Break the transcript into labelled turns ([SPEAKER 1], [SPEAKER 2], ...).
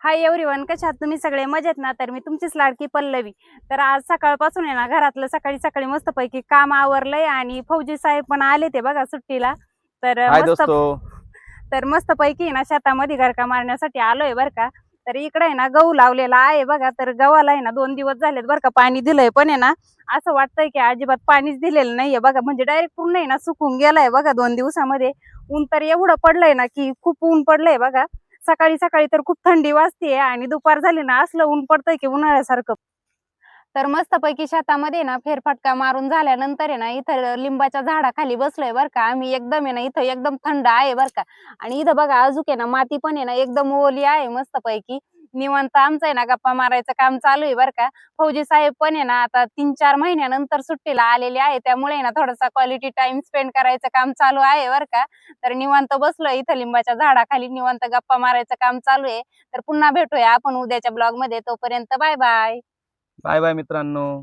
[SPEAKER 1] Hi everyone, कशा आहात तुम्ही सगळे? मजेत ना? तर मी तुमचीच लाडकी पल्लवी. तर आज सकाळपासून आहे ना, घरातलं सकाळी सकाळी मस्तपैकी काम आवरलंय आणि फौजी साहेब पण आले ते बघा सुट्टीला. तर
[SPEAKER 2] हाय दोस्तों.
[SPEAKER 1] मस्तपैकी आहे ना शेतामध्ये गरका मारण्यासाठी आलोय बरं का. तर इकडे आहे ना गहू लावलेला आहे बघा. तर गव्हाला आहे ना 2 दिवस झालेत बरं का, पाणी दिलंय, पण आहे ना असं वाटतंय की अजिबात पाणीच दिलेलं नाहीये बघा. म्हणजे डायरेक्ट पूर्ण आहे ना सुकून गेलाय बघा 2 दिवसामध्ये. ऊन तर एवढं पडलंय ना की खूप ऊन पडलंय बघा. सकाळी सकाळी तर खूप थंडी वाजते आणि दुपार झाली ना असलं ऊन पडतंय की उन्हाळ्यासारखं. तर मस्तपैकी शेतामध्ये ना फेरफटका मारून झाल्यानंतर आहे ना इथं लिंबाच्या झाडाखाली बसलोय बरं का आम्ही. एकदम आहे ना इथं एकदम थंड आहे बरं का. आणि इथं बघा अजून आहे ना माती पण आहे ना एकदम ओली आहे मस्तपैकी. निवांत आमचं आहे ना गप्पा मारायचं काम चालू आहे बरं का. फौजी साहेब पण आहे ना आता 3-4 महिन्यानंतर सुट्टीला आलेले आहे, त्यामुळे आहे ना थोडासा क्वालिटी टाइम स्पेंड करायचं काम चालू आहे बरं का. तर निवांत बसलोय इथं लिंबाच्या झाडाखाली, निवांत गप्पा मारायचं काम चालू आहे. तर पुन्हा भेटूया आपण उद्याच्या ब्लॉग मध्ये. तोपर्यंत बाय बाय.
[SPEAKER 2] बाय बाय मित्रांनो.